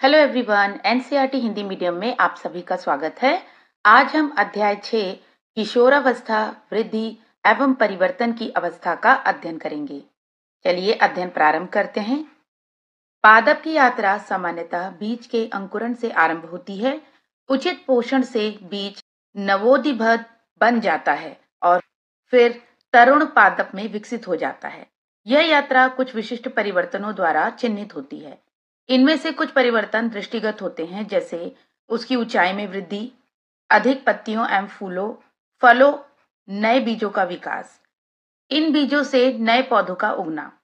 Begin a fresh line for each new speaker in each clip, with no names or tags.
Hello everyone, NCERT Hindi medium में आप सभी का स्वागत है। आज हम अध्याय 6 किशोरावस्था, वृद्धि एवं परिवर्तन की अवस्था का अध्ययन करेंगे। चलिए अध्ययन प्रारंभ करते हैं। पादप की यात्रा सामान्यतः बीज के अंकुरण से आरंभ होती है। उचित पोषण से बीज नवोदिबद्ध बन जाता है और फिर तरुण पादप में विकसित हो जाता है। यह यात्रा कुछ विशिष्ट परिवर्तनों द्वारा चिन्हित होती है। इनमें से कुछ परिवर्तन दृष्टिगत होते हैं, जैसे उसकी ऊंचाई में वृद्धि, अधिक पत्तियों एवं फलों, नए बीजों का विकास, इन बीजों से नए पौधों का उगना।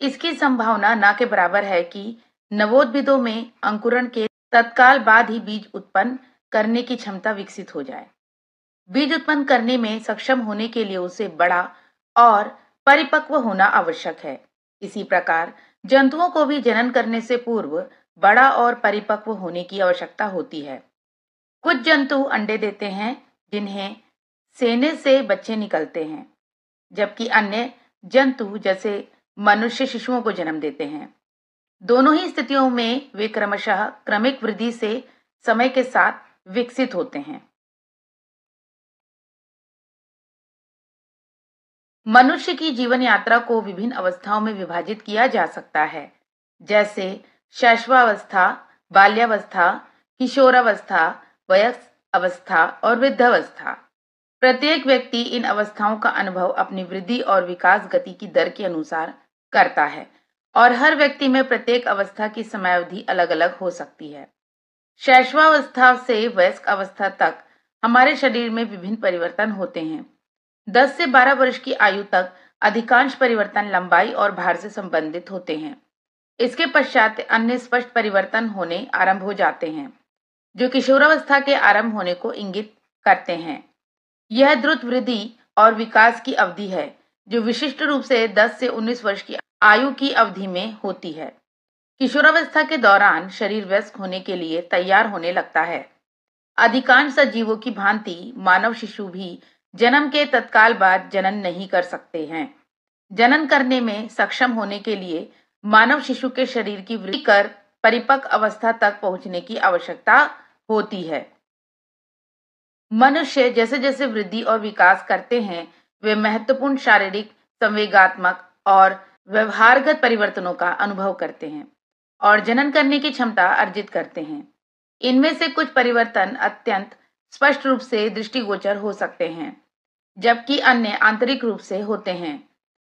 इसकी संभावना न के बराबर है कि नवोद्भिदों में अंकुरण के तत्काल बाद ही बीज उत्पन्न करने की क्षमता विकसित हो जाए। बीज उत्पन्न करने में सक्षम होने के लिए उसे बड़ा और परिपक्व होना आवश्यक है। इसी प्रकार जंतुओं को भी जनन करने से पूर्व बड़ा और परिपक्व होने की आवश्यकता होती है। कुछ जंतु अंडे देते हैं, जिन्हें सेने से बच्चे निकलते हैं, जबकि अन्य जंतु जैसे मनुष्य शिशुओं को जन्म देते हैं। दोनों ही स्थितियों में वे क्रमशः क्रमिक वृद्धि से समय के साथ विकसित होते हैं। मनुष्य की जीवन यात्रा को विभिन्न अवस्थाओं में विभाजित किया जा सकता है, जैसे शैशवावस्था, बाल्यावस्था, किशोरावस्था, वयस्क अवस्था और वृद्धावस्था। प्रत्येक व्यक्ति इन अवस्थाओं का अनुभव अपनी वृद्धि और विकास गति की दर के अनुसार करता है और हर व्यक्ति में प्रत्येक अवस्था की समयावधि अलग-अलग हो सकती है। शैशवावस्था से वयस्क अवस्था तक हमारे शरीर में विभिन्न परिवर्तन होते हैं। 10 से 12 वर्ष की आयु तक अधिकांश परिवर्तन लंबाई और भार से संबंधित होते हैं। इसके पश्चात अन्य स्पष्ट परिवर्तन होने आरंभ हो जाते हैं, जो किशोरावस्था के आरंभ होने को इंगित करते हैं। यह द्रुत वृद्धि और विकास की अवधि है, जो विशिष्ट रूप से 10 से 19 वर्ष की आयु की अवधि में होती है। किशोरावस्था के दौरान शरीर वयस्क होने के लिए तैयार होने लगता है। अधिकांश सजीवों की भांति मानव शिशु भी जन्म के तत्काल बाद जनन नहीं कर सकते हैं। जनन करने में सक्षम होने के लिए मानव शिशु के शरीर की वृद्धि कर परिपक्व अवस्था तक पहुंचने की आवश्यकता होती है। मनुष्य जैसे जैसे वृद्धि और विकास करते हैं, वे महत्वपूर्ण शारीरिक, संवेगात्मक और व्यवहारगत परिवर्तनों का अनुभव करते हैं और जनन करने की क्षमता अर्जित करते हैं। इनमें से कुछ परिवर्तन अत्यंत स्पष्ट रूप से दृष्टिगोचर हो सकते हैं, जबकि अन्य आंतरिक रूप से होते हैं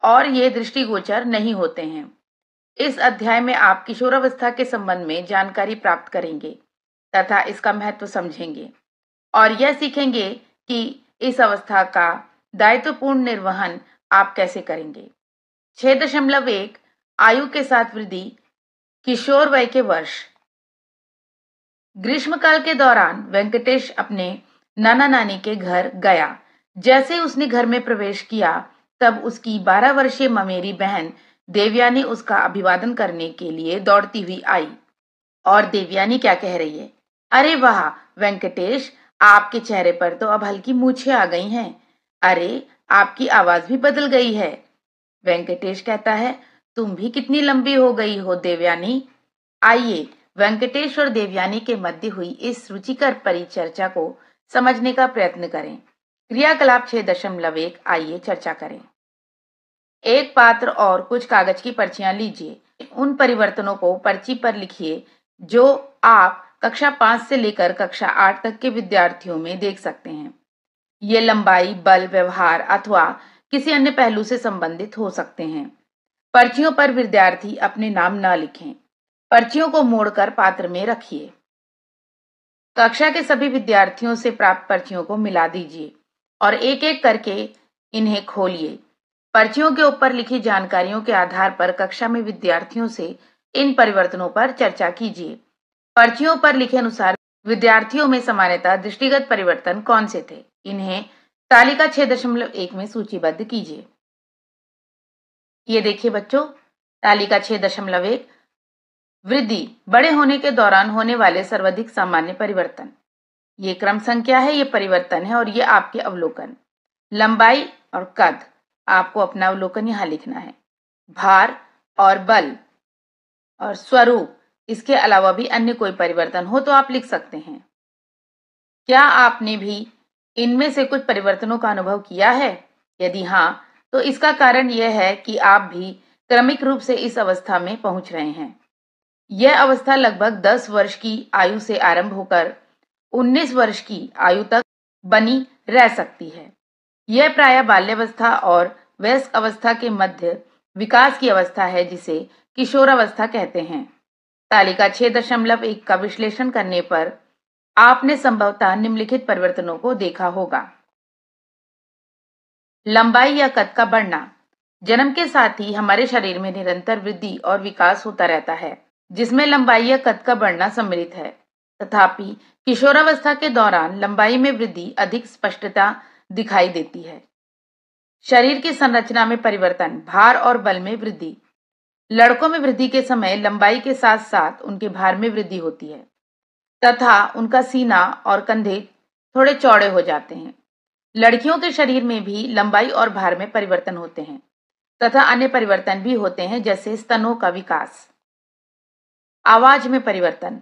और ये दृष्टिगोचर नहीं होते हैं। इस अध्याय में आप किशोरावस्था के संबंध में जानकारी प्राप्त करेंगे तथा इसका महत्व समझेंगे और यह सीखेंगे कि इस अवस्था का दायित्वपूर्ण निर्वहन आप कैसे करेंगे। 6.1 आयु के साथ वृद्धि, किशोर वय के वर्ष। ग्रीष्मकाल के दौरान वेंकटेश अपने नाना नानी के घर गया। जैसे उसने घर में प्रवेश किया, तब उसकी 12 वर्षीय ममेरी बहन देवयानी उसका अभिवादन करने के लिए दौड़ती हुई आई। और देवयानी क्या कह रही है? अरे वाह वेंकटेश, आपके चेहरे पर तो अब हल्की मूछें आ गई हैं। अरे, आपकी आवाज भी बदल गई है। वेंकटेश कहता है, तुम भी कितनी लंबी हो गई हो देवयानी। आइए वेंकटेश और देवयानी के मध्य हुई इस रुचिकर परिचर्चा को समझने का प्रयत्न करें। क्रियाकलाप 6.1 आइए चर्चा करें। एक पात्र और कुछ कागज की पर्चियां लीजिए। उन परिवर्तनों को पर्ची पर लिखिए जो आप कक्षा 5 से लेकर कक्षा 8 तक के विद्यार्थियों में देख सकते हैं। ये लंबाई, बल, व्यवहार अथवा किसी अन्य पहलू से संबंधित हो सकते हैं। पर्चियों पर विद्यार्थी अपने नाम न लिखें। पर्चियों को मोड़कर पात्र में रखिए। कक्षा के सभी विद्यार्थियों से प्राप्त पर्चियों को मिला दीजिए और एक एक करके इन्हें खोलिए। पर्चियों के ऊपर लिखी जानकारियों के आधार पर कक्षा में विद्यार्थियों से इन परिवर्तनों पर चर्चा कीजिए। पर्चियों पर लिखे अनुसार विद्यार्थियों में सामान्यतः दृष्टिगत परिवर्तन कौन से थे? इन्हें तालिका 6.1 में सूचीबद्ध कीजिए। ये देखिए बच्चों, तालिका 6.1 वृद्धि, बड़े होने के दौरान होने वाले सर्वाधिक सामान्य परिवर्तन। ये क्रम संख्या है, ये परिवर्तन है और ये आपके अवलोकन। लंबाई और कद, आपको अपना अवलोकन यहाँ लिखना है। भार और बल और स्वरूप, इसके अलावा भी अन्य कोई परिवर्तन हो तो आप लिख सकते हैं। क्या आपने भी इनमें से कुछ परिवर्तनों का अनुभव किया है? यदि हाँ, तो इसका कारण यह है कि आप भी क्रमिक रूप से इस अवस्था में पहुंच रहे हैं। यह अवस्था लगभग 10 वर्ष की आयु से आरंभ होकर 19 वर्ष की आयु तक बनी रह सकती है। यह प्रायः बाल्यावस्था और वयस्क अवस्था के मध्य विकास की अवस्था है, जिसे किशोरावस्था कहते हैं। तालिका 6.1 का विश्लेषण करने पर आपने संभवतः निम्नलिखित परिवर्तनों को देखा होगा। लंबाई या कद का बढ़ना। जन्म के साथ ही हमारे शरीर में निरंतर वृद्धि और विकास होता रहता है, जिसमें लंबाई या कद का बढ़ना सम्मिलित है। तथापि किशोरावस्था के दौरान लंबाई में वृद्धि अधिक स्पष्टता दिखाई देती है। शरीर की संरचना में परिवर्तन, भार और बल में वृद्धि। लड़कों में वृद्धि के समय लंबाई के साथ साथ उनके भार में वृद्धि होती है तथा उनका सीना और कंधे थोड़े चौड़े हो जाते हैं। लड़कियों के शरीर में भी लंबाई और भार में परिवर्तन होते हैं तथा अन्य परिवर्तन भी होते हैं, जैसे स्तनों का विकास। आवाज में परिवर्तन।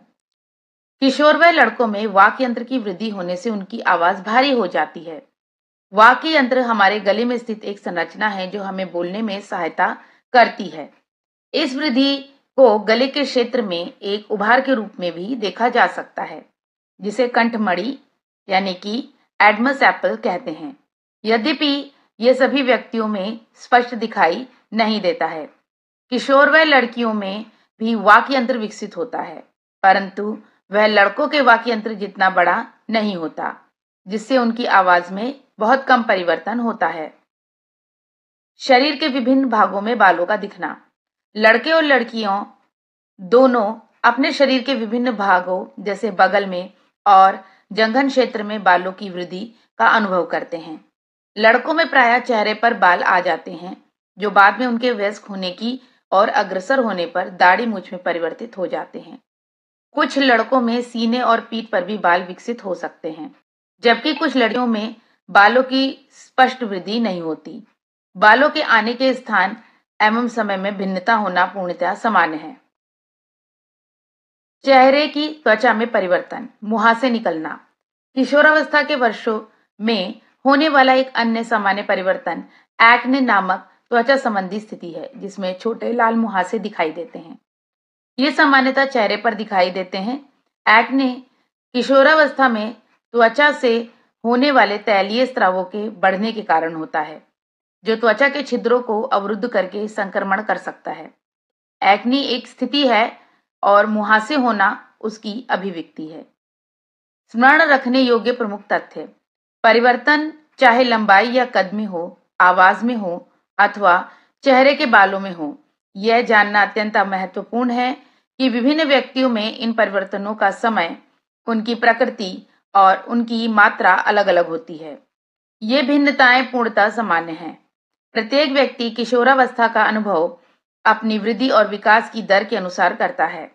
किशोर वय लड़कों में वाक यंत्र की वृद्धि होने से उनकी आवाज भारी हो जाती है। वाक यंत्र हमारे गले में स्थित एक संरचना है जो हमें बोलने में सहायता करती है। इस वृद्धि को गले के क्षेत्र में एक उभार के रूप में भी देखा जा सकता है, जिसे कंठमणि यानी कि एडमस एप्पल कहते हैं। यद्यपि यह सभी व्यक्तियों में स्पष्ट दिखाई नहीं देता है। किशोर वय लड़कियों में भी वाक यंत्र विकसित होता है, परंतु वह लड़कों के वाक यंत्र जितना बड़ा नहीं होता, जिससे उनकी आवाज में बहुत कम परिवर्तन होता है। शरीर के विभिन्न भागों में बालों का दिखना। लड़के और लड़कियों दोनों अपने शरीर के विभिन्न भागों जैसे बगल में और जंघन क्षेत्र में बालों की वृद्धि का अनुभव करते हैं। लड़कों में प्रायः चेहरे पर बाल आ जाते हैं, जो बाद में उनके वयस्क होने की और अग्रसर होने पर दाढ़ी मूंछ में परिवर्तित हो जाते हैं। कुछ लड़कों में सीने और पीठ पर भी बाल विकसित हो सकते हैं, जबकि कुछ लड़कियों में बालों की स्पष्ट वृद्धि नहीं होती। बालों के आने के स्थान एवं समय में भिन्नता होना पूर्णतः सामान्य है। चेहरे की त्वचा में परिवर्तन, मुहासे निकलना। किशोरावस्था के वर्षों में होने वाला एक अन्य सामान्य परिवर्तन एक्ने नामक त्वचा संबंधी स्थिति है, जिसमें छोटे लाल मुहासे दिखाई देते हैं। ये सामान्यतः चेहरे पर दिखाई देते हैं। एक्ने किशोरावस्था में त्वचा से होने वाले तैलीय स्रावों के बढ़ने के कारण होता है, जो त्वचा के छिद्रों को अवरुद्ध करके संक्रमण कर सकता है। एक्ने एक स्थिति है और मुहासे होना उसकी अभिव्यक्ति है। स्मरण रखने योग्य प्रमुख तथ्य। परिवर्तन चाहे लंबाई या कद में हो, आवाज में हो अथवा चेहरे के बालों में हो, यह जानना अत्यंत महत्वपूर्ण है कि विभिन्न व्यक्तियों में इन परिवर्तनों का समय, उनकी प्रकृति और उनकी मात्रा अलग अलग होती है। ये भिन्नताएं पूर्णतः सामान्य हैं। प्रत्येक व्यक्ति किशोरावस्था का अनुभव अपनी वृद्धि और विकास की दर के अनुसार करता है।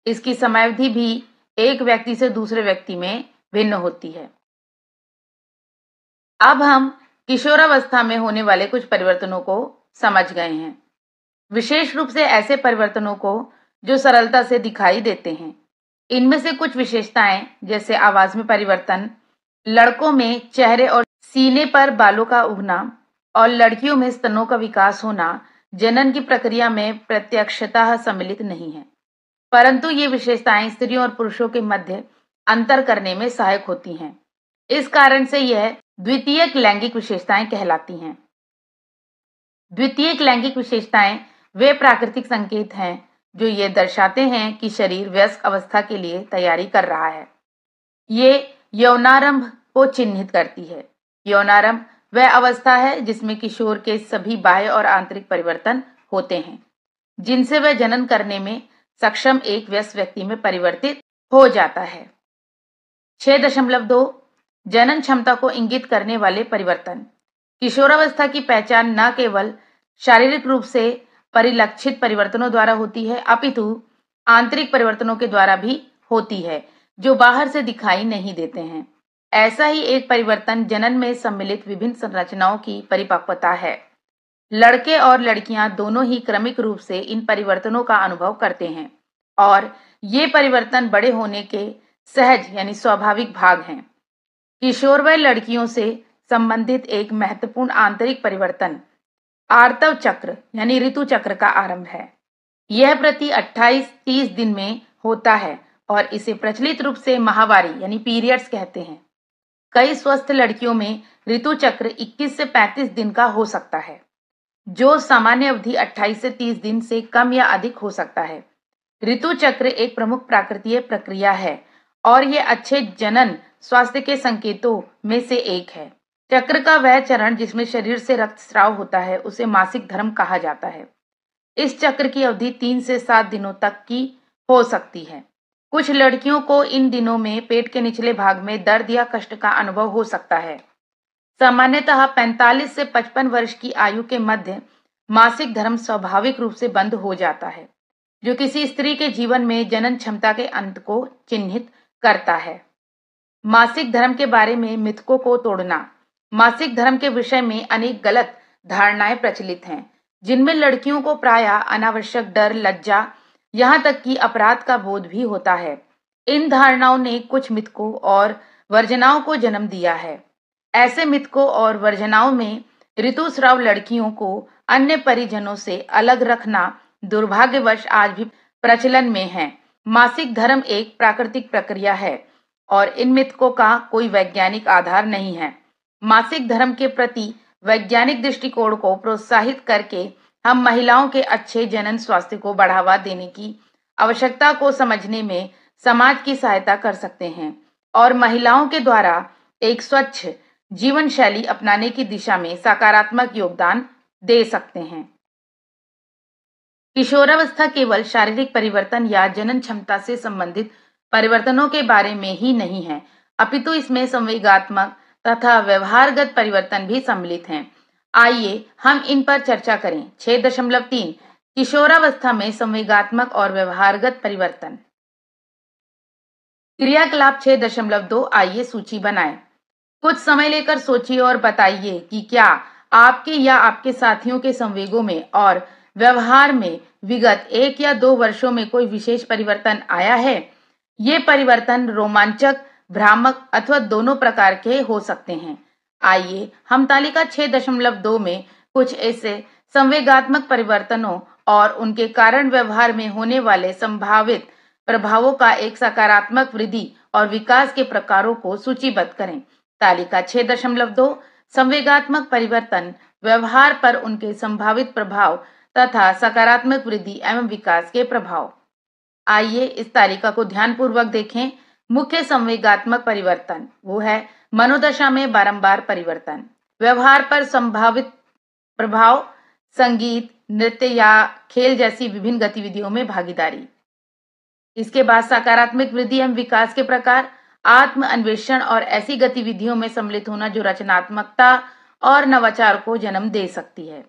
इसकी समयावधि भी एक व्यक्ति से दूसरे व्यक्ति में भिन्न होती है। अब हम किशोरावस्था में होने वाले कुछ परिवर्तनों को समझ गए हैं, विशेष रूप से ऐसे परिवर्तनों को जो सरलता से दिखाई देते हैं। इनमें से कुछ विशेषताएं जैसे आवाज में परिवर्तन, लड़कों में चेहरे और सीने पर बालों का उगना और लड़कियों में स्तनों का विकास होना जनन की प्रक्रिया में प्रत्यक्षतः सम्मिलित नहीं है, परंतु ये विशेषताएं स्त्रियों और पुरुषों के मध्य अंतर करने में सहायक होती हैं। इस कारण से यह द्वितीयक लैंगिक विशेषताएं कहलाती हैं। द्वितीयक लैंगिक विशेषताएं वे प्राकृतिक संकेत हैं जो ये दर्शाते हैं कि शरीर वयस्क अवस्था के लिए तैयारी कर रहा है। ये यौनारंभ को चिन्हित करती है। यौनारंभ वह अवस्था है जिसमें किशोर के सभी बाह्य और आंतरिक परिवर्तन होते हैं, जिनसे वह जनन करने में सक्षम एक वयस्क व्यक्ति में परिवर्तित हो जाता है। 6.2 जनन क्षमता को इंगित करने वाले परिवर्तन। किशोरावस्था की पहचान न केवल शारीरिक रूप से परिलक्षित परिवर्तनों द्वारा होती है, अपितु आंतरिक परिवर्तनों के द्वारा भी होती है, जो बाहर से दिखाई नहीं देते हैं। ऐसा ही एक परिवर्तन जनन में सम्मिलित विभिन्न संरचनाओं की परिपक्वता है। लड़के और लड़कियां दोनों ही क्रमिक रूप से इन परिवर्तनों का अनुभव करते हैं। और ये परिवर्तन बड़े होने के सहज यानी स्वाभाविक भाग हैं। किशोर वय लड़कियों से संबंधित एक महत्वपूर्ण आंतरिक परिवर्तन आर्तव चक्र यानी ऋतु चक्र का आरंभ है। यह प्रति 28-30 दिन में होता है और इसे प्रचलित रूप से माहवारी यानी पीरियड्स कहते हैं। कई स्वस्थ लड़कियों में ऋतु चक्र 21 से 35 दिन का हो सकता है, जो सामान्य अवधि 28 से 30 दिन से कम या अधिक हो सकता है। ऋतु चक्र एक प्रमुख प्राकृतिक प्रक्रिया है और ये अच्छे जनन स्वास्थ्य के संकेतों में से एक है। चक्र का वह चरण जिसमें शरीर से रक्तस्राव होता है उसे मासिक धर्म कहा जाता है। इस चक्र की अवधि 3 से 7 दिनों तक की हो सकती है। कुछ लड़कियों को इन दिनों में पेट के निचले भाग में दर्द या कष्ट का अनुभव हो सकता है। सामान्यतः 45 से 55 वर्ष की आयु के मध्य मासिक धर्म स्वाभाविक रूप से बंद हो जाता है, जो किसी स्त्री के जीवन में जनन क्षमता के अंत को चिन्हित करता है। मासिक धर्म के बारे में मिथकों को तोड़ना। मासिक धर्म के विषय में अनेक गलत धारणाएं प्रचलित हैं, जिनमें लड़कियों को प्रायः अनावश्यक डर, लज्जा, यहाँ तक कि अपराध का बोध भी होता है। इन धारणाओं ने कुछ मिथकों और वर्जनाओं को जन्म दिया है। ऐसे मिथकों और वर्जनाओं में ऋतुस्राव लड़कियों को अन्य परिजनों से अलग रखना दुर्भाग्यवश आज भी प्रचलन में है। मासिक धर्म एक प्राकृतिक प्रक्रिया है और इन मिथकों का कोई वैज्ञानिक आधार नहीं है। मासिक धर्म के प्रति वैज्ञानिक दृष्टिकोण को प्रोत्साहित करके हम महिलाओं के अच्छे जनन स्वास्थ्य को बढ़ावा देने की आवश्यकता को समझने में समाज की सहायता कर सकते हैं और महिलाओं के द्वारा एक स्वच्छ जीवन शैली अपनाने की दिशा में सकारात्मक योगदान दे सकते हैं। किशोरावस्था केवल शारीरिक परिवर्तन या जनन क्षमता से संबंधित परिवर्तनों के बारे में ही नहीं है, अपितु इसमें संवेगात्मक तथा व्यवहारगत परिवर्तन भी सम्मिलित हैं। आइए हम इन पर चर्चा करें। 6.3 किशोरावस्था में संवेगात्मक और व्यवहारगत परिवर्तन। क्रियाकलाप 6.2 आइए सूची बनाएं। कुछ समय लेकर सोचिए और बताइए कि क्या आपके या आपके साथियों के संवेगों में और व्यवहार में विगत 1 या 2 वर्षों में कोई विशेष परिवर्तन आया है। ये परिवर्तन रोमांचक, भ्रामक अथवा दोनों प्रकार के हो सकते हैं। आइए हम तालिका 6.2 में कुछ ऐसे संवेगात्मक परिवर्तनों और उनके कारण व्यवहार में होने वाले संभावित प्रभावों का एक सकारात्मक वृद्धि और विकास के प्रकारों को सूचीबद्ध करें। तालिका 6.2 संवेगात्मक परिवर्तन व्यवहार पर उनके संभावित प्रभाव तथा सकारात्मक वृद्धि एवं विकास के प्रभाव। आइए इस तालिका को ध्यानपूर्वक देखें। मुख्य संवेगात्मक परिवर्तन वो है मनोदशा में बारंबार परिवर्तन, व्यवहार पर संभावित प्रभाव, संगीत, नृत्य या खेल जैसी विभिन्न गतिविधियों में भागीदारी। इसके बाद सकारात्मक वृद्धि एवं विकास के प्रकार, आत्म अन्वेषण और ऐसी गतिविधियों में सम्मिलित होना जो रचनात्मकता और नवाचार को जन्म दे सकती है।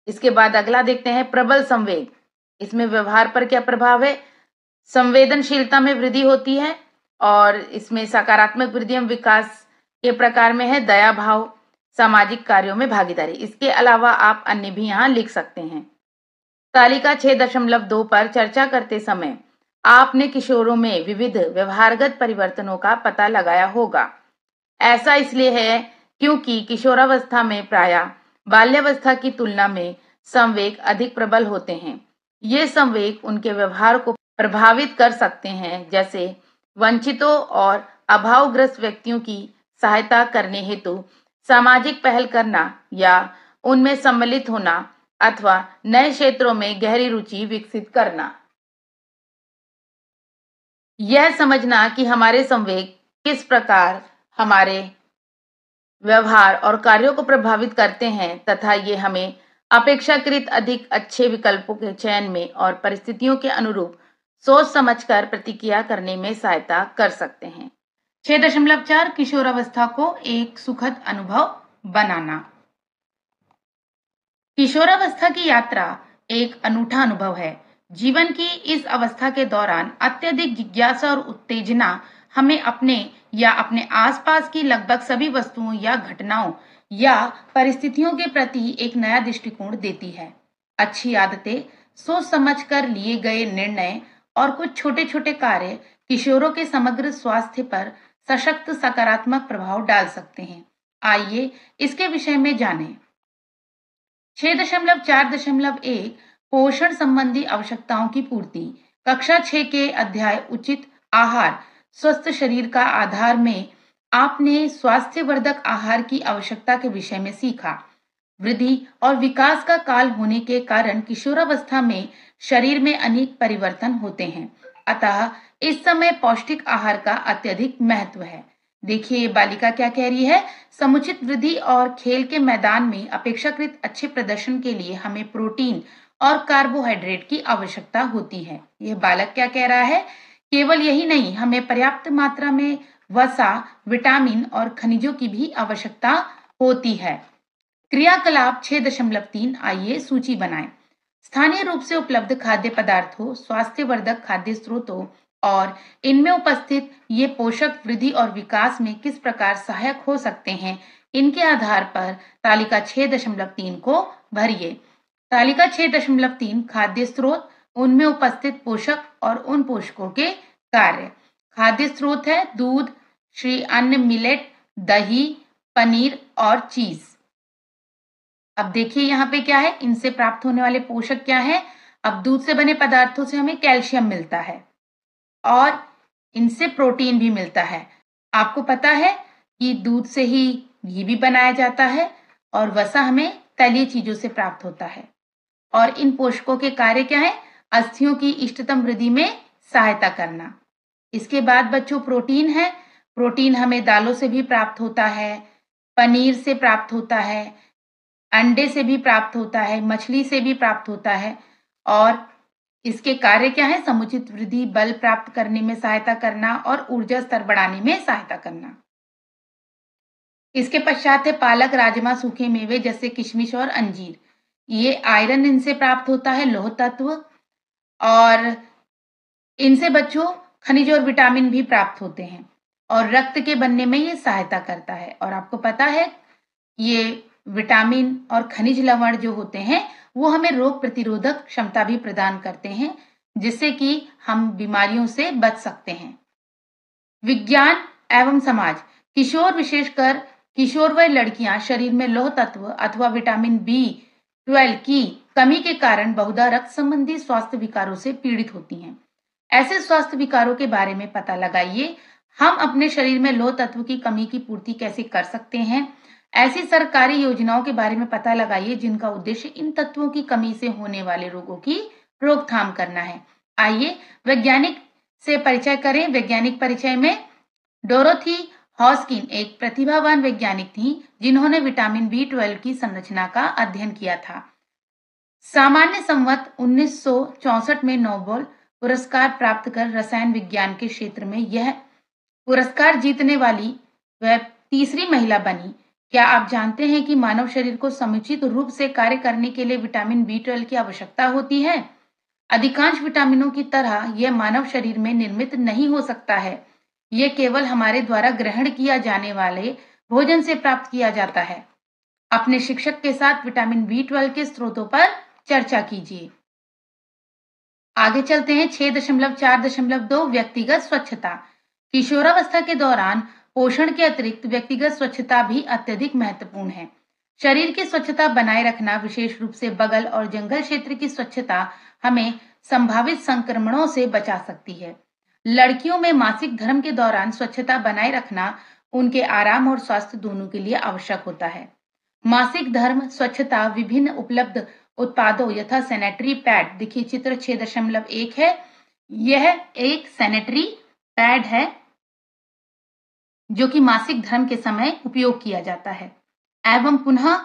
इसके बाद अगला देखते हैं प्रबल संवेग। इसमें व्यवहार पर क्या प्रभाव है? संवेदनशीलता में वृद्धि होती है और इसमें सकारात्मक वृद्धि एवं विकास के प्रकार में है दया भाव, सामाजिक कार्यों में भागीदारी। इसके अलावा आप अन्य भी यहाँ लिख सकते हैं। तालिका 6.2 पर चर्चा करते समय आपने किशोरों में विविध व्यवहारगत परिवर्तनों का पता लगाया होगा। ऐसा इसलिए है क्योंकि किशोरावस्था में प्रायः बाल्यावस्था की तुलना में संवेग अधिक प्रबल होते हैं। ये संवेग उनके व्यवहार को प्रभावित कर सकते हैं, जैसे वंचितों और अभावग्रस्त व्यक्तियों की सहायता करने हेतु सामाजिक पहल करना या उनमें सम्मिलित होना अथवा नए क्षेत्रों में गहरी रुचि विकसित करना। यह समझना कि हमारे संवेग किस प्रकार हमारे व्यवहार और कार्यों को प्रभावित करते हैं तथा ये हमें अपेक्षाकृत अधिक अच्छे विकल्पों के चयन में और परिस्थितियों के अनुरूप सोच समझकर प्रतिक्रिया करने में सहायता कर सकते हैं। 6.4 किशोरावस्था को एक सुखद अनुभव बनाना। किशोरावस्था की यात्रा एक अनूठा अनुभव है। जीवन की इस अवस्था के दौरान अत्यधिक जिज्ञासा और उत्तेजना हमें अपने या अपने आसपास की लगभग सभी वस्तुओं या घटनाओं या परिस्थितियों के प्रति एक नया दृष्टिकोण देती है। अच्छी आदतें, सोच समझकर लिए गए निर्णय और कुछ छोटे छोटे कार्य किशोरों के समग्र स्वास्थ्य पर सशक्त सकारात्मक प्रभाव डाल सकते हैं। आइए इसके विषय में जानें। 6.4.1 पोषण संबंधी आवश्यकताओं की पूर्ति। कक्षा 6 के अध्याय उचित आहार स्वस्थ शरीर का आधार में आपने स्वास्थ्यवर्धक आहार की आवश्यकता के विषय में सीखा। वृद्धि और विकास का काल होने के कारण किशोरावस्था में शरीर में अनेक परिवर्तन होते हैं, अतः इस समय पौष्टिक आहार का अत्यधिक महत्व है। देखिए ये बालिका क्या कह रही है। समुचित वृद्धि और खेल के मैदान में अपेक्षाकृत अच्छे प्रदर्शन के लिए हमें प्रोटीन और कार्बोहाइड्रेट की आवश्यकता होती है। यह बालक क्या कह रहा है। केवल यही नहीं, हमें पर्याप्त मात्रा में वसा, विटामिन और खनिजों की भी आवश्यकता होती है। क्रियाकलाप 6.3 आइए सूची बनाएं। स्थानीय रूप से उपलब्ध खाद्य पदार्थों, स्वास्थ्यवर्धक खाद्य स्रोतों और इनमें उपस्थित ये पोषक वृद्धि और विकास में किस प्रकार सहायक हो सकते हैं, इनके आधार पर तालिका 6.3 को भरिए। तालिका 6.3 खाद्य स्रोत, उनमें उपस्थित पोषक और उन पोषकों के कार्य। खाद्य स्रोत है दूध, श्री अन्न, मिलेट, दही, पनीर और चीज। अब देखिए यहाँ पे क्या है, इनसे प्राप्त होने वाले पोषक क्या है। अब दूध से बने पदार्थों से हमें कैल्शियम मिलता है और इनसे प्रोटीन भी मिलता है। आपको पता है कि दूध से ही घी भी बनाया जाता है और वसा हमें तली चीजों से प्राप्त होता है। और इन पोषकों के कार्य क्या है। अस्थियों की इष्टतम वृद्धि में सहायता करना। इसके बाद बच्चों प्रोटीन है। प्रोटीन हमें दालों से भी प्राप्त होता है, पनीर से प्राप्त होता है, अंडे से भी प्राप्त होता है, मछली से भी प्राप्त होता है। और इसके कार्य क्या है। समुचित वृद्धि, बल प्राप्त करने में सहायता करना और ऊर्जा स्तर बढ़ाने में सहायता करना। इसके पश्चात है पालक, राजमा, सूखे मेवे जैसे किशमिश और अंजीर। ये आयरन इनसे प्राप्त होता है, लौह तत्व, और इनसे बच्चों खनिज और विटामिन भी प्राप्त होते हैं और रक्त के बनने में ये सहायता करता है। और आपको पता है ये विटामिन और खनिज लवण जो होते हैं वो हमें रोग प्रतिरोधक क्षमता भी प्रदान करते हैं, जिससे कि हम बीमारियों से बच सकते हैं। विज्ञान एवं समाज। किशोर, विशेषकर किशोर वय लड़कियां शरीर में लौह तत्व अथवा विटामिन B12 की कमी के कारण बहुधा रक्त संबंधी स्वास्थ्य विकारों से पीड़ित होती हैं। ऐसे स्वास्थ्य विकारों के बारे में पता लगाइए। हम अपने शरीर में लौह तत्व की कमी की पूर्ति कैसे कर सकते हैं। ऐसी सरकारी योजनाओं के बारे में पता लगाइए जिनका उद्देश्य इन तत्वों की कमी से होने वाले रोगों की रोकथाम करना है। आइए वैज्ञानिक से परिचय करें। वैज्ञानिक परिचय में डोरोथी हॉस्किन एक प्रतिभावान वैज्ञानिक थी जिन्होंने विटामिन B12 की संरचना का अध्ययन किया था। सामान्य संवत 1964 में नोबेल पुरस्कार प्राप्त कर रसायन विज्ञान के क्षेत्र में यह पुरस्कार जीतने वाली वह तीसरी महिला बनी। क्या आप जानते हैं कि मानव शरीर को समुचित रूप से कार्य करने के लिए विटामिन B12 की आवश्यकता होती है। अधिकांश विटामिनों की तरह यह मानव शरीर में निर्मित नहीं हो सकता है। यह केवल हमारे द्वारा ग्रहण किया जाने वाले भोजन से प्राप्त किया जाता है। अपने शिक्षक के साथ विटामिन B12 के स्रोतों पर चर्चा कीजिए। आगे चलते हैं। 6.4.2 व्यक्तिगत स्वच्छता। किशोरावस्था के दौरान पोषण के अतिरिक्त व्यक्तिगत स्वच्छता भी अत्यधिक महत्वपूर्ण है। शरीर की स्वच्छता बनाए रखना, विशेष रूप से बगल और जंघल क्षेत्र की स्वच्छता, हमें संभावित संक्रमणों से बचा सकती है। लड़कियों में मासिक धर्म के दौरान स्वच्छता बनाए रखना उनके आराम और स्वास्थ्य दोनों के लिए आवश्यक होता है। मासिक धर्म स्वच्छता विभिन्न उपलब्ध उत्पादों यथा सैनिटरी पैड, देखिए चित्र 6.1 है। यह एक सैनिटरी पैड है जो कि मासिक धर्म के समय उपयोग किया जाता है एवं पुनः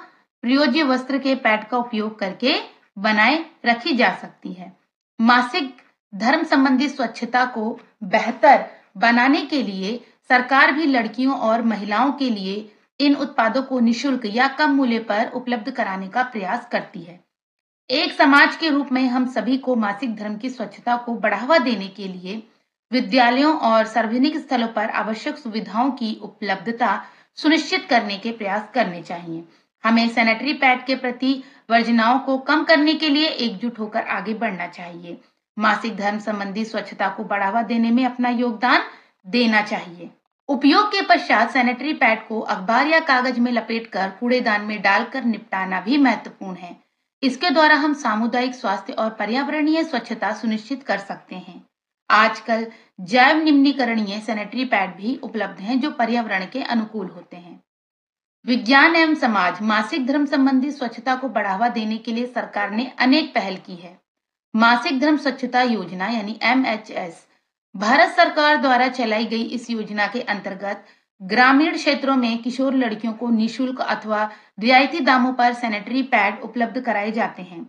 प्रयोज्य वस्त्र के पैड का उपयोग करके बनाए रखी जा सकती है। मासिक धर्म संबंधी स्वच्छता को बेहतर बनाने के लिए सरकार भी लड़कियों और महिलाओं के लिए इन उत्पादों को निशुल्क या कम मूल्य पर उपलब्ध कराने का प्रयास करती है। एक समाज के रूप में हम सभी को मासिक धर्म की स्वच्छता को बढ़ावा देने के लिए विद्यालयों और सार्वजनिक स्थलों पर आवश्यक सुविधाओं की उपलब्धता सुनिश्चित करने के प्रयास करने चाहिए। हमें सैनिटरी पैड के प्रति वर्जनाओं को कम करने के लिए एकजुट होकर आगे बढ़ना चाहिए। मासिक धर्म संबंधी स्वच्छता को बढ़ावा देने में अपना योगदान देना चाहिए। उपयोग के पश्चात सैनिटरी पैड को अखबार या कागज में लपेटकर कूड़ेदान में डालकर निपटाना भी महत्वपूर्ण है। इसके द्वारा हम सामुदायिक स्वास्थ्य और पर्यावरणीय स्वच्छता सुनिश्चित कर सकते हैं। आजकल जैव निम्नीकरणीय सैनिटरी पैड भी उपलब्ध हैं जो पर्यावरण के अनुकूल होते हैं। विज्ञान एवं समाज मासिक धर्म संबंधी स्वच्छता को बढ़ावा देने के लिए सरकार ने अनेक पहल की है। मासिक धर्म स्वच्छता योजना यानी MHS भारत सरकार द्वारा चलाई गई इस योजना के अंतर्गत ग्रामीण क्षेत्रों में किशोर लड़कियों को निःशुल्क अथवा रियायती दामों पर सैनिटरी पैड उपलब्ध कराए जाते हैं।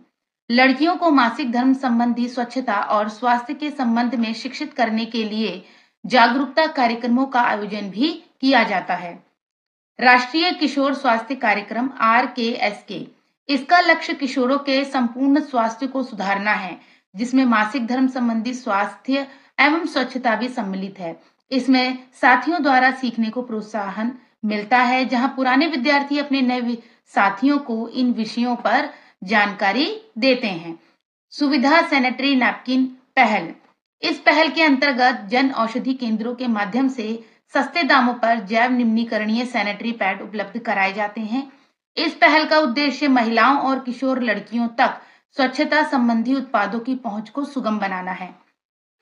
लड़कियों को मासिक धर्म संबंधी स्वच्छता और स्वास्थ्य के संबंध में शिक्षित करने के लिए जागरूकता कार्यक्रमों का आयोजन भी किया जाता है। राष्ट्रीय किशोर स्वास्थ्य कार्यक्रम RKSK इसका लक्ष्य किशोरों के संपूर्ण स्वास्थ्य को सुधारना है, जिसमें मासिक धर्म संबंधी स्वास्थ्य एवं स्वच्छता भी सम्मिलित है। इसमें साथियों द्वारा सीखने को प्रोत्साहन मिलता है, जहां पुराने विद्यार्थी अपने नए साथियों को इन विषयों पर जानकारी देते हैं। सुविधा सैनिटरी नैपकिन पहल इस पहल के अंतर्गत जन औषधि केंद्रों के माध्यम से सस्ते दामों पर जैव निम्नीकरणीय सैनिटरी पैड उपलब्ध कराए जाते हैं। इस पहल का उद्देश्य महिलाओं और किशोर लड़कियों तक स्वच्छता संबंधी उत्पादों की पहुंच को सुगम बनाना है।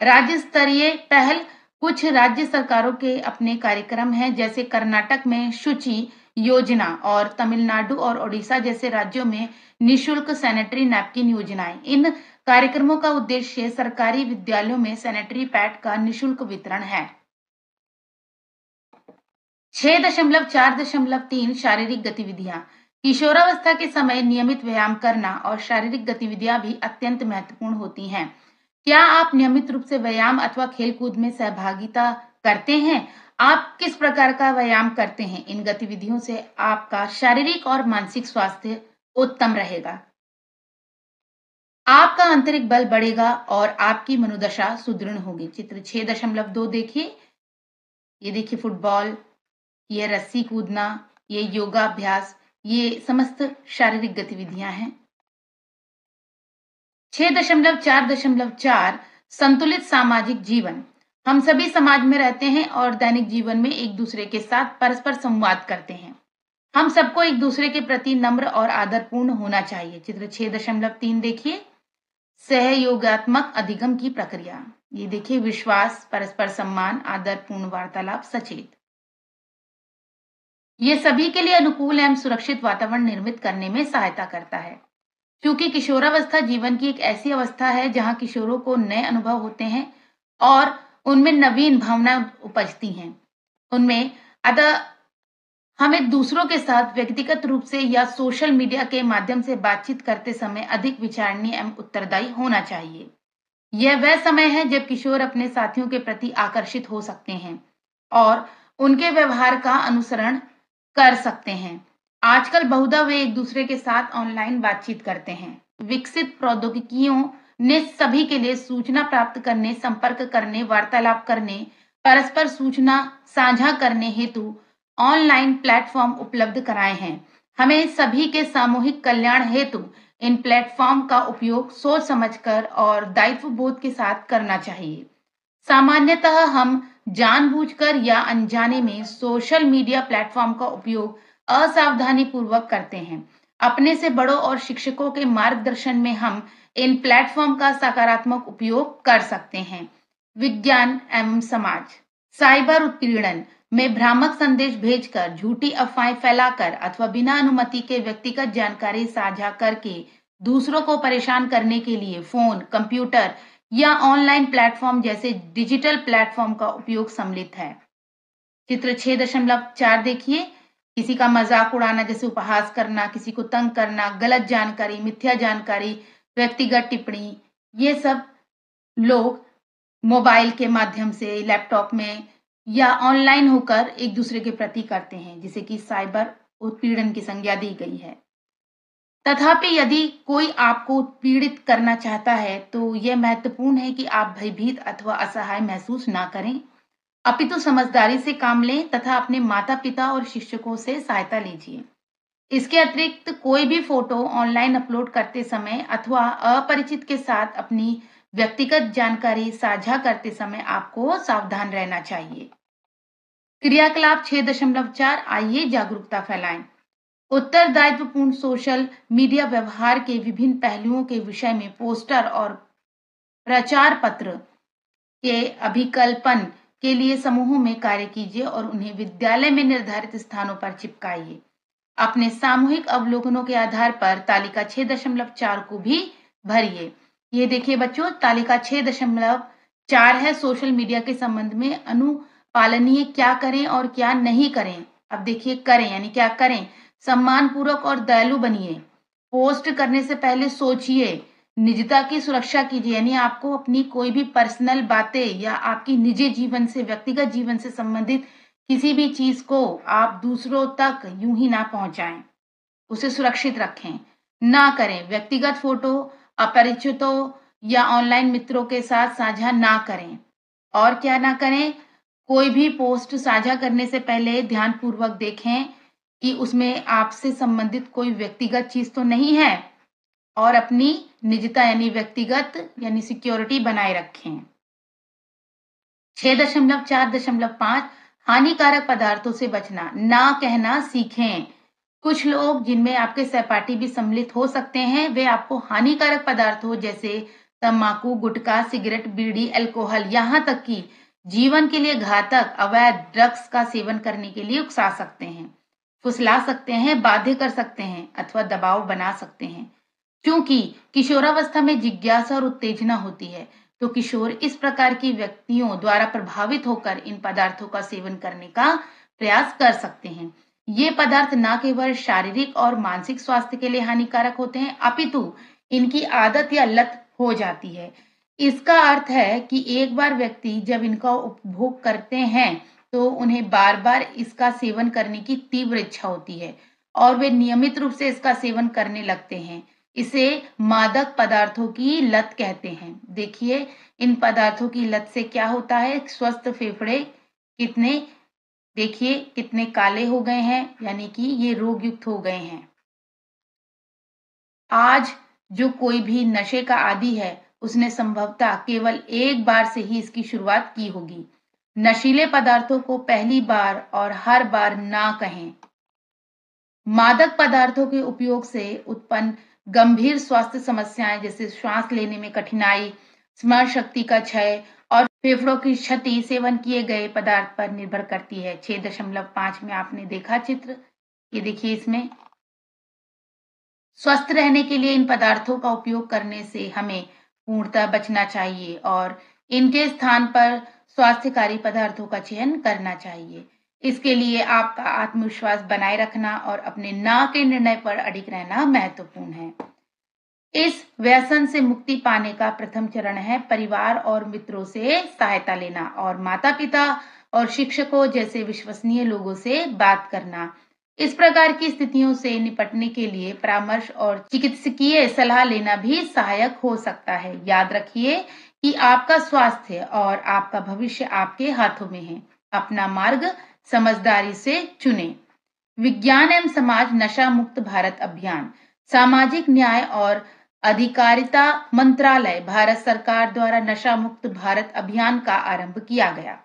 राज्य स्तरीय पहल कुछ राज्य सरकारों के अपने कार्यक्रम हैं, जैसे कर्नाटक में शुचि योजना और तमिलनाडु और ओडिशा जैसे राज्यों में निःशुल्क सैनिटरी नैपकिन योजनाएं। इन कार्यक्रमों का उद्देश्य सरकारी विद्यालयों में सैनिटरी पैड का निःशुल्क वितरण है। 6.4.3 शारीरिक गतिविधियां किशोरावस्था के समय नियमित व्यायाम करना और शारीरिक गतिविधियां भी अत्यंत महत्वपूर्ण होती हैं। क्या आप नियमित रूप से व्यायाम अथवा खेलकूद में सहभागिता करते हैं? आप किस प्रकार का व्यायाम करते हैं? इन गतिविधियों से आपका शारीरिक और मानसिक स्वास्थ्य उत्तम रहेगा। आपका आंतरिक बल बढ़ेगा और आपकी मनोदशा सुदृढ़ होगी। चित्र 6.2 देखिए। ये देखिए फुटबॉल, ये रस्सी कूदना, ये योगा अभ्यास, ये समस्त शारीरिक गतिविधियां हैं। 6.4.4 संतुलित सामाजिक जीवन हम सभी समाज में रहते हैं और दैनिक जीवन में एक दूसरे के साथ परस्पर संवाद करते हैं। हम सबको एक दूसरे के प्रति नम्र और आदरपूर्ण होना चाहिए। चित्र 6.3 देखिए। सहयोगात्मक अधिगम की प्रक्रिया ये देखिए। विश्वास, परस्पर सम्मान, आदरपूर्ण वार्तालाप, सचेत, ये सभी के लिए अनुकूल एवं सुरक्षित वातावरण निर्मित करने में सहायता करता है। क्योंकि किशोरावस्था जीवन की एक ऐसी अवस्था है जहां किशोरों को नए अनुभव होते हैं और उनमें नवीन भावना उपजती हैं। उनमें अतः हमें दूसरों के साथ व्यक्तिगत रूप से या सोशल मीडिया के माध्यम से बातचीत करते समय अधिक विचारणीय एवं उत्तरदायी होना चाहिए। यह वह समय है जब किशोर अपने साथियों के प्रति आकर्षित हो सकते हैं और उनके व्यवहार का अनुसरण कर सकते हैं। आजकल बहुधा वे एक दूसरे के साथ ऑनलाइन बातचीत करते हैं। विकसित प्रौद्योगिकियों ने सभी के लिए सूचना प्राप्त करने, संपर्क करने, वार्तालाप करने, परस्पर सूचना साझा करने हेतु ऑनलाइन प्लेटफॉर्म उपलब्ध कराए हैं। हमें सभी के सामूहिक कल्याण हेतु इन प्लेटफॉर्म का उपयोग सोच समझकर और दायित्व बोध के साथ करना चाहिए। सामान्यतः हम जानबूझकर या अनजाने में सोशल मीडिया प्लेटफॉर्म का उपयोग असावधानी पूर्वक करते हैं। अपने से बड़ों और शिक्षकों के मार्गदर्शन में हम इन प्लेटफॉर्म का सकारात्मक उपयोग कर सकते हैं। विज्ञान एवं समाज साइबर उत्पीड़न में भ्रामक संदेश भेजकर, झूठी अफवाहें फैलाकर अथवा बिना अनुमति के व्यक्तिगत जानकारी साझा करके दूसरों को परेशान करने के लिए फोन, कंप्यूटर या ऑनलाइन प्लेटफॉर्म जैसे डिजिटल प्लेटफॉर्म का उपयोग सम्मिलित है। चित्र 6.4 देखिए। किसी का मजाक उड़ाना जैसे उपहास करना, किसी को तंग करना, गलत जानकारी, मिथ्या जानकारी, व्यक्तिगत टिप्पणी, ये सब लोग मोबाइल के माध्यम से, लैपटॉप में या ऑनलाइन होकर एक दूसरे के प्रति करते हैं, जिसे कि साइबर उत्पीड़न की संज्ञा दी गई है। तथापि यदि कोई आपको पीड़ित करना चाहता है तो यह महत्वपूर्ण है कि आप भयभीत अथवा असहाय महसूस ना करें, अपितु समझदारी से काम लें तथा अपने माता पिता और शिक्षकों से सहायता लीजिए। इसके अतिरिक्त कोई भी फोटो ऑनलाइन अपलोड करते समय अथवा अपरिचित के साथ अपनी व्यक्तिगत जानकारी साझा करते समय आपको सावधान रहना चाहिए। क्रियाकलाप 6.4 आइए जागरूकता फैलाएं। उत्तरदायित्वपूर्ण सोशल मीडिया व्यवहार के विभिन्न पहलुओं के विषय में पोस्टर और प्रचार पत्र के अभिकल्पन के लिए समूहों में कार्य कीजिए और उन्हें विद्यालय में निर्धारित स्थानों पर चिपकाइए। अपने सामूहिक अवलोकनों के आधार पर तालिका 6.4 को भी भरिए। ये देखिए बच्चों, तालिका 6.4 है सोशल मीडिया के संबंध में अनुपालनीय क्या करें और क्या नहीं करें। अब देखिए, करें यानी क्या करें, सम्मान पूर्वक और दयालु बनिए। पोस्ट करने से पहले सोचिए। निजता की सुरक्षा कीजिए, यानी आपको अपनी कोई भी पर्सनल बातें या आपकी निजी जीवन से, व्यक्तिगत जीवन से संबंधित किसी भी चीज को आप दूसरों तक यूं ही ना पहुंचाएं, उसे सुरक्षित रखें। ना करें, व्यक्तिगत फोटो अपरिचितों या ऑनलाइन मित्रों के साथ साझा ना करें। और क्या ना करें, कोई भी पोस्ट साझा करने से पहले ध्यानपूर्वक देखें कि उसमें आपसे संबंधित कोई व्यक्तिगत चीज तो नहीं है, और अपनी निजता यानी व्यक्तिगत यानी सिक्योरिटी बनाए रखें। 6.4.5 हानिकारक पदार्थों से बचना, ना कहना सीखें। कुछ लोग, जिनमें आपके सहपाठी भी सम्मिलित हो सकते हैं, वे आपको हानिकारक पदार्थों जैसे तंबाकू, गुटखा, सिगरेट, बीड़ी, अल्कोहल, यहाँ तक कि जीवन के लिए घातक अवैध ड्रग्स का सेवन करने के लिए उकसा सकते हैं, फुसला सकते हैं, बाध्य कर सकते हैं अथवा दबाव बना सकते हैं। क्योंकि किशोरावस्था में जिज्ञासा और उत्तेजना होती है, तो किशोर इस प्रकार की व्यक्तियों द्वारा प्रभावित होकर इन पदार्थों का सेवन करने का प्रयास कर सकते हैं। ये पदार्थ न केवल शारीरिक और मानसिक स्वास्थ्य के लिए हानिकारक होते हैं, अपितु इनकी आदत या लत हो जाती है। इसका अर्थ है कि एक बार व्यक्ति जब इनका उपभोग करते हैं तो उन्हें बार बार इसका सेवन करने की तीव्र इच्छा होती है और वे नियमित रूप से इसका सेवन करने लगते हैं। इसे मादक पदार्थों की लत कहते हैं। देखिए, इन पदार्थों की लत से क्या होता है, स्वस्थ फेफड़े कितने, देखिए कितने काले हो गए हैं, यानी कि ये रोग युक्त हो गए हैं। आज जो कोई भी नशे का आदी है, उसने संभवतः केवल एक बार से ही इसकी शुरुआत की होगी। नशीले पदार्थों को पहली बार और हर बार ना कहें। मादक पदार्थों के उपयोग से उत्पन्न गंभीर स्वास्थ्य समस्याएं जैसे श्वास लेने में कठिनाई, स्मरण शक्ति का क्षय और फेफड़ों की क्षति सेवन किए गए पदार्थ पर निर्भर करती है। 6.5 में आपने देखा चित्र, ये देखिए, इसमें स्वस्थ रहने के लिए इन पदार्थों का उपयोग करने से हमें पूर्णतः बचना चाहिए और इनके स्थान पर स्वास्थ्यकारी पदार्थों का चयन करना चाहिए। इसके लिए आपका आत्मविश्वास बनाए रखना और अपने ना के निर्णय पर अडिग रहना महत्वपूर्ण है। इस व्यसन से मुक्ति पाने का प्रथम चरण है परिवार और मित्रों से सहायता लेना और माता पिता और शिक्षकों जैसे विश्वसनीय लोगों से बात करना। इस प्रकार की स्थितियों से निपटने के लिए परामर्श और चिकित्सकीय सलाह लेना भी सहायक हो सकता है। याद रखिए कि आपका स्वास्थ्य और आपका भविष्य आपके हाथों में है। अपना मार्ग समझदारी से चुनें। विज्ञान एवं समाज नशा मुक्त भारत अभियान, सामाजिक न्याय और अधिकारिता मंत्रालय, भारत सरकार द्वारा नशा मुक्त भारत अभियान का आरंभ किया गया।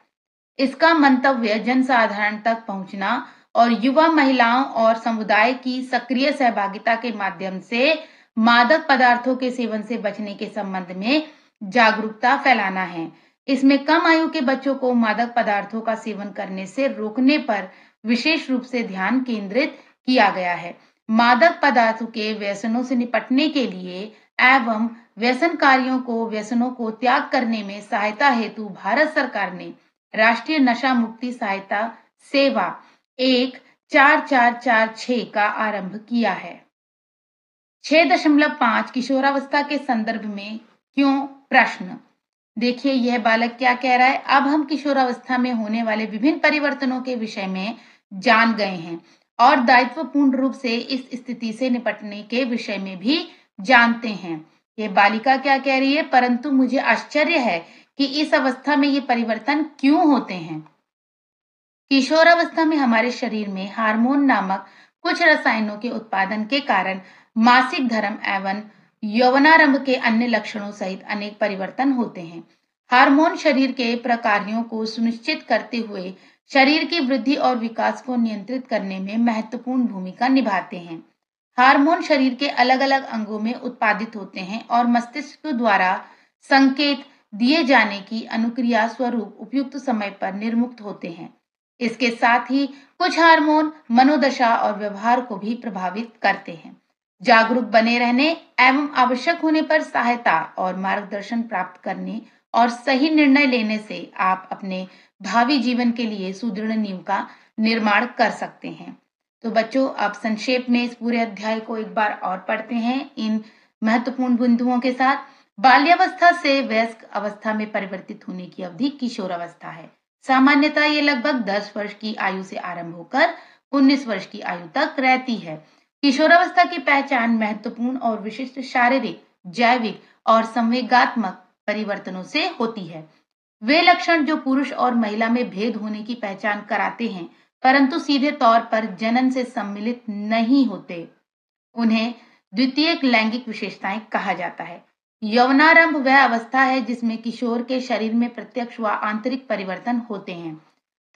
इसका मंतव्य जनसाधारण तक पहुंचना और युवा, महिलाओं और समुदाय की सक्रिय सहभागिता के माध्यम से मादक पदार्थों के सेवन से बचने के संबंध में जागरूकता फैलाना है। इसमें कम आयु के बच्चों को मादक पदार्थों का सेवन करने से रोकने पर विशेष रूप से ध्यान केंद्रित किया गया है। मादक पदार्थों के व्यसनों से निपटने के लिए एवं व्यसनकारियों को व्यसनों को त्याग करने में सहायता हेतु भारत सरकार ने राष्ट्रीय नशा मुक्ति सहायता सेवा 14446 का आरंभ किया है। 6.5 किशोरावस्था के संदर्भ में क्यों प्रश्न। देखिए, यह बालक क्या कह रहा है। अब हम किशोरावस्था में होने वाले विभिन्न परिवर्तनों के विषय में जान गए हैं और दायित्वपूर्ण रूप से इस स्थिति से निपटने के विषय में भी जानते हैं। ये बालिका क्या कह रही है, परंतु मुझे आश्चर्य है कि इस अवस्था में ये परिवर्तन क्यों होते हैं। किशोरावस्था में हमारे शरीर में हार्मोन नामक कुछ रसायनों के उत्पादन के कारण मासिक धर्म एवं यौवनारंभ के अन्य लक्षणों सहित अनेक परिवर्तन होते हैं। हार्मोन शरीर के प्रकार्यों को सुनिश्चित करते हुए शरीर की वृद्धि और विकास को नियंत्रित करने में महत्वपूर्ण भूमिका निभाते हैं। हार्मोन शरीर के अलग-अलग अंगों में उत्पादित होते हैं और मस्तिष्क द्वारा संकेत दिए जाने की अनुक्रिया स्वरूप उपयुक्त समय पर निर्मुक्त होते हैं। इसके साथ ही कुछ हार्मोन मनोदशा और व्यवहार को भी प्रभावित करते हैं। जागरूक बने रहने एवं आवश्यक होने पर सहायता और मार्गदर्शन प्राप्त करने और सही निर्णय लेने से आप अपने भावी जीवन के लिए सुदृढ़ नींव का निर्माण कर सकते हैं। तो बच्चों, अब संक्षेप में इस पूरे अध्याय को एक बार और पढ़ते हैं इन महत्वपूर्ण बिंदुओं के साथ। बाल्यावस्था से वयस्क अवस्था में परिवर्तित होने की अवधि किशोरावस्था है। सामान्यतः ये लगभग 10 वर्ष की आयु से आरंभ होकर 19 वर्ष की आयु तक रहती है। किशोरावस्था की पहचान महत्वपूर्ण और विशिष्ट शारीरिक, जैविक और संवेगात्मक परिवर्तनों से होती है। वे लक्षण जो पुरुष और महिला में भेद होने की पहचान कराते हैं, परंतु सीधे तौर पर जनन से सम्मिलित नहीं होते, उन्हें द्वितीयक लैंगिक विशेषताएं कहा जाता है। यौवनारंभ वह अवस्था है जिसमें किशोर के शरीर में प्रत्यक्ष व आंतरिक परिवर्तन होते हैं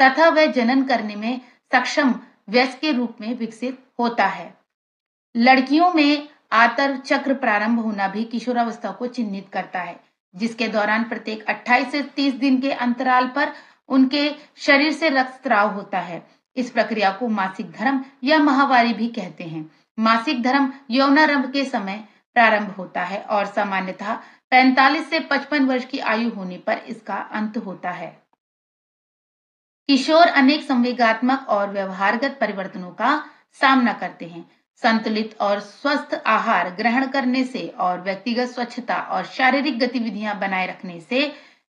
तथा वह जनन करने में सक्षम वयस्क के रूप में विकसित होता है। लड़कियों में आतर चक्र प्रारंभ होना भी किशोरावस्था को चिन्हित करता है, जिसके दौरान प्रत्येक 28 से 30 दिन के अंतराल पर उनके शरीर से रक्तस्राव होता है। इस प्रक्रिया को मासिक धर्म या माहवारी भी कहते हैं। मासिक धर्म यौनारंभ के समय प्रारंभ होता है और सामान्यतः 45 से 55 वर्ष की आयु होने पर इसका अंत होता है। किशोर अनेक संवेगात्मक और व्यवहारगत परिवर्तनों का सामना करते हैं। संतुलित और स्वस्थ आहार ग्रहण करने से और व्यक्तिगत स्वच्छता और शारीरिक गतिविधियां बनाए रखने से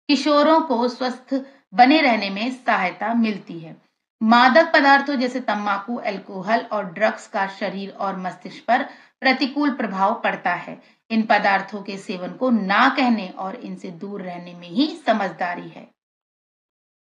किशोरों को स्वस्थ बने रहने में सहायता मिलती है। मादक पदार्थों जैसे तंबाकू, अल्कोहल और ड्रग्स का शरीर और मस्तिष्क पर प्रतिकूल प्रभाव पड़ता है। इन पदार्थों के सेवन को ना कहने और इनसे दूर रहने में ही समझदारी है।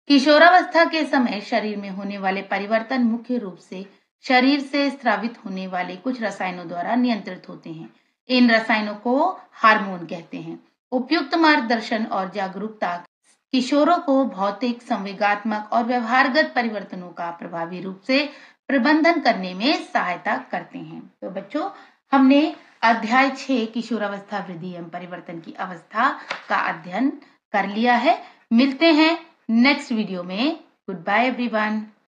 किशोरावस्था के समय शरीर में होने वाले परिवर्तन मुख्य रूप से शरीर से स्रावित होने वाले कुछ रसायनों द्वारा नियंत्रित होते हैं। इन रसायनों को हार्मोन कहते हैं। उपयुक्त मार्गदर्शन और जागरूकता किशोरों को भौतिक, संवेगात्मक और व्यवहारगत परिवर्तनों का प्रभावी रूप से प्रबंधन करने में सहायता करते हैं। तो बच्चों, हमने अध्याय 6 किशोरावस्था वृद्धि एवं परिवर्तन की अवस्था का अध्ययन कर लिया है। मिलते हैं नेक्स्ट वीडियो में। Good bye everyone.